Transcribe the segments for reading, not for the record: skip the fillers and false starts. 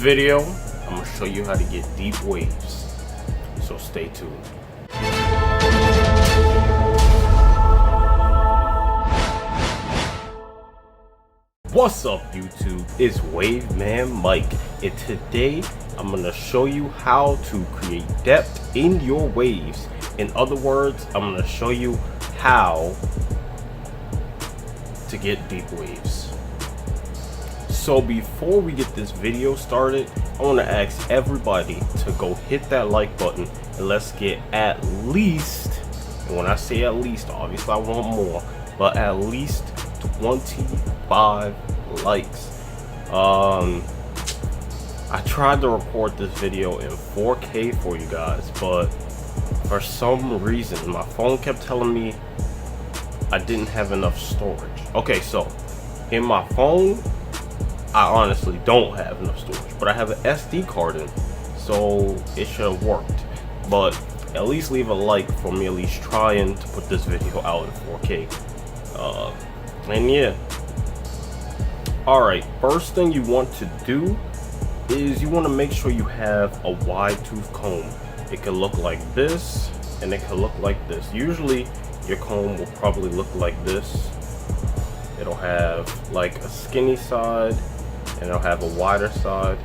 video, I'm gonna show you how to get deep waves, so stay tuned. What's up YouTube, it's WaveManMike, and today I'm gonna show you how to create depth in your waves. In other words, I'm gonna show you how to get deep waves. So before we get this video started, I want to ask everybody to go hit that like button and let's get at least, and when I say at least, obviously I want more, but at least 25 likes. I tried to record this video in 4K for you guys, but for some reason my phone kept telling me I didn't have enough storage. Okay, so in my phone I honestly don't have enough storage, but I have an SD card in, so it should have worked. But at least leave a like for me at least trying to put this video out in 4K. And yeah, alright, first thing you want to do is you want to make sure you have a wide tooth comb. It can look like this and it can look like this. Usually your comb will probably look like this. It'll have like a skinny side and it'll have a wider side.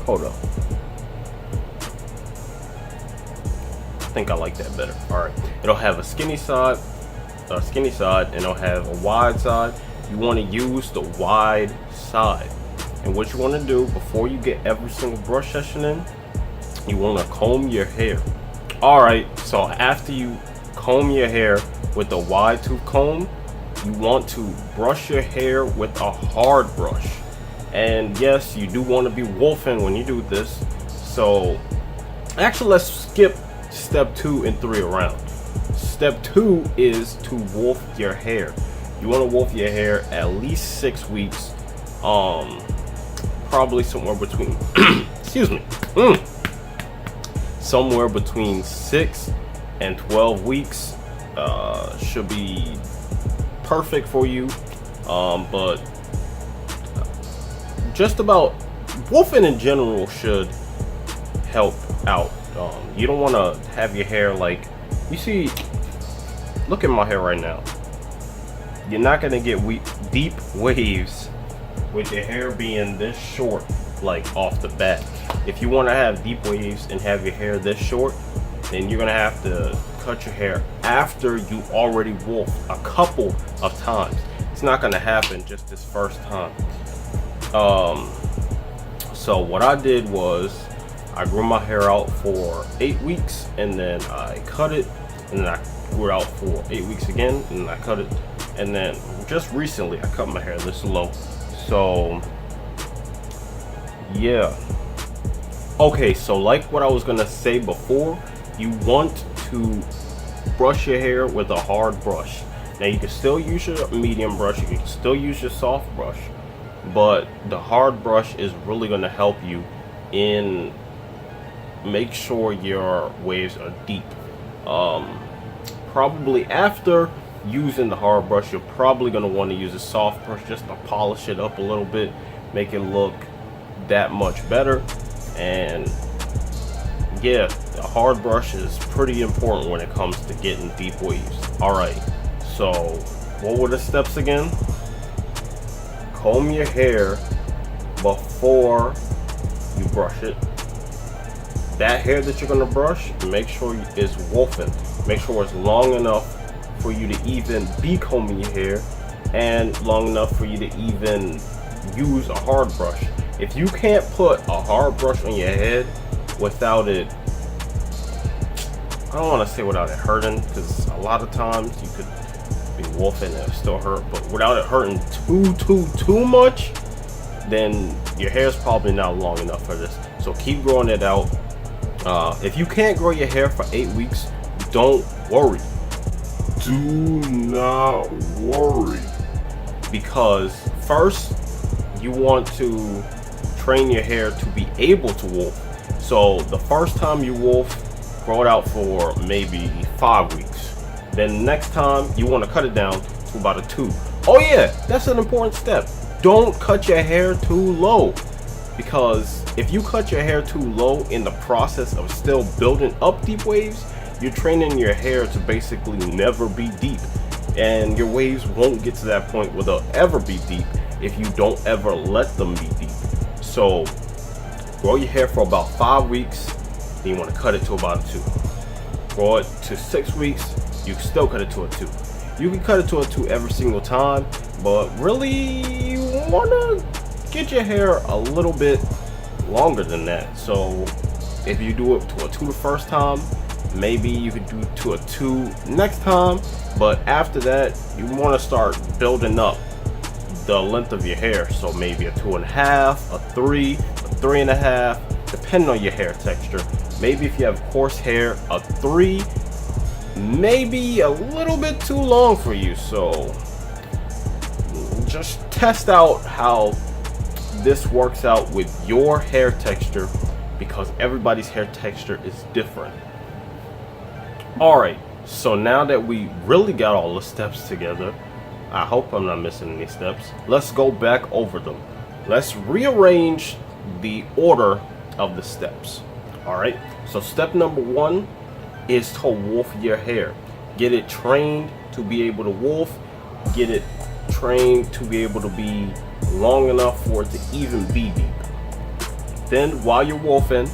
Hold up, I think I like that better. All right, it'll have a skinny side, and it'll have a wide side. You want to use the wide side, and what you want to do before you get every single brush session in, you want to comb your hair. All right, so after you comb your hair with the wide tooth comb, you want to brush your hair with a hard brush. And yes, you do want to be wolfing when you do this. So actually, let's skip step 2 and 3 around. Step 2 is to wolf your hair. You want to wolf your hair at least 6 weeks, probably somewhere between excuse me, somewhere between 6 and 12 weeks should be perfect for you. But just about wolfing in general should help out. You don't want to have your hair like, you see, look at my hair right now. You're not going to get deep waves with your hair being this short, like off the bat. If you want to have deep waves and have your hair this short, then you're going to have to cut your hair after you already wolfed a couple of times. It's not going to happen just this first time. So what I did was I grew my hair out for 8 weeks, and then I cut it, and then I grew it out for 8 weeks again, and then I cut it, and then just recently I cut my hair this low. So yeah, okay, so like what I was gonna say before, you want to brush your hair with a hard brush. Now you can still use your medium brush, you can still use your soft brush, but the hard brush is really going to help you in make sure your waves are deep. Probably after using the hard brush, you're probably going to want to use a soft brush just to polish it up a little bit, make it look that much better. And yeah, the hard brush is pretty important when it comes to getting deep waves. Alright, so what were the steps again? Comb your hair before you brush it. That hair that you're going to brush, make sure it's wolfing. Make sure it's long enough for you to even be combing your hair, and long enough for you to even use a hard brush. If you can't put a hard brush on your head without it, I don't want to say without it hurting, because a lot of times you could be wolfing and it still hurt, but without it hurting too much, then your hair's probably not long enough for this. So keep growing it out. If you can't grow your hair for 8 weeks, don't worry. Do not worry, because first you want to train your hair to be able to wolf. So the first time you wolf, grow it out for maybe 5 weeks. Then next time you want to cut it down to about a 2. Oh yeah, that's an important step. don't cut your hair too low, because if you cut your hair too low in the process of still building up deep waves, you're training your hair to basically never be deep, and your waves won't get to that point where they'll ever be deep if you don't ever let them be deep. So grow your hair for about 5 weeks, then you want to cut it to about a 2. Grow it to 6 weeks, you can still cut it to a 2. You can cut it to a 2 every single time, but really you want to get your hair a little bit longer than that. So if you do it to a 2 the first time, maybe you could do it to a 2 next time, but after that you want to start building up the length of your hair. So maybe a 2.5, a 3, a 3.5, depending on your hair texture. Maybe if you have coarse hair, a 3 maybe a little bit too long for you. So just test out how this works out with your hair texture, because everybody's hair texture is different. Alright, so now that we really got all the steps together, I hope I'm not missing any steps, let's go back over them. Let's rearrange the order of the steps. Alright, so step number 1 is to wolf your hair. Get it trained to be able to wolf. Get it trained to be able to be long enough for it to even be deep. Then while you're wolfing,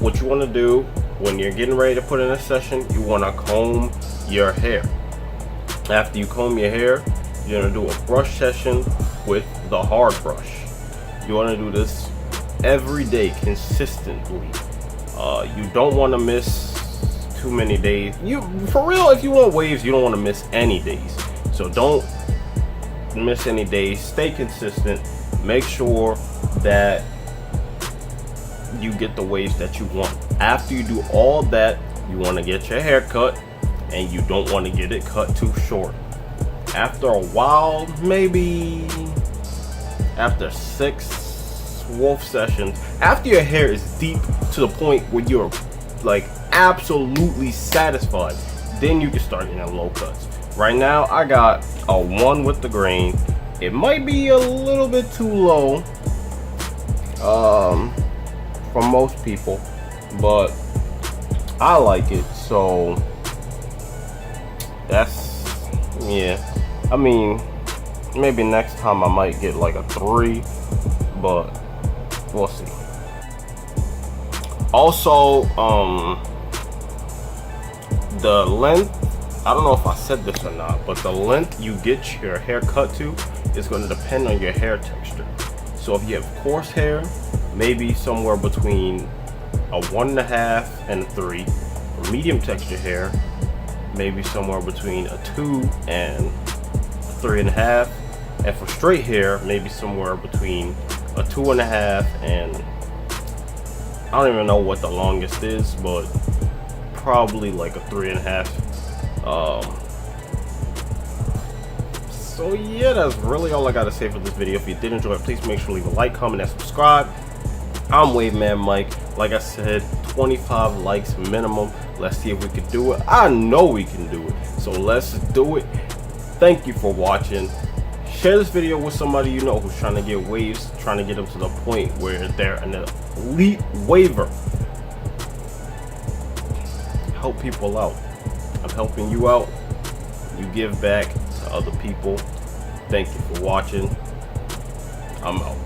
what you want to do when you're getting ready to put in a session, you want to comb your hair. After you comb your hair, you're going to do a brush session with the hard brush. You want to do this every day consistently. You don't want to miss too many days. For real, if you want waves, you don't want to miss any days. So don't miss any days. Stay consistent. Make sure that you get the waves that you want. After you do all that, you want to get your hair cut, and you don't want to get it cut too short. After a while, maybe after 6 wolf sessions, after your hair is deep to the point where you're like absolutely satisfied, then you can start getting low cuts. Right now I got a 1 with the grain. It might be a little bit too low for most people, but I like it. So that's, yeah, I mean, maybe next time I might get like a 3, but we'll see. Also, the length, I don't know if I said this or not, but the length you get your hair cut to is going to depend on your hair texture. So if you have coarse hair, maybe somewhere between a 1.5 and a 3. For medium texture hair, maybe somewhere between a 2 and a 3.5. And for straight hair, maybe somewhere between a 2.5 and, I don't even know what the longest is, but probably like a 3.5. So yeah, that's really all I gotta say for this video. If you did enjoy it, please make sure to leave a like, comment, and subscribe. I'm WaveManMike. Like I said, 25 likes minimum. Let's see if we can do it. I know we can do it, so let's do it. Thank you for watching. Share this video with somebody you know who's trying to get waves, trying to get them to the point where they're an elite waver. Help people out. I'm helping you out. You give back to other people. Thank you for watching. I'm out.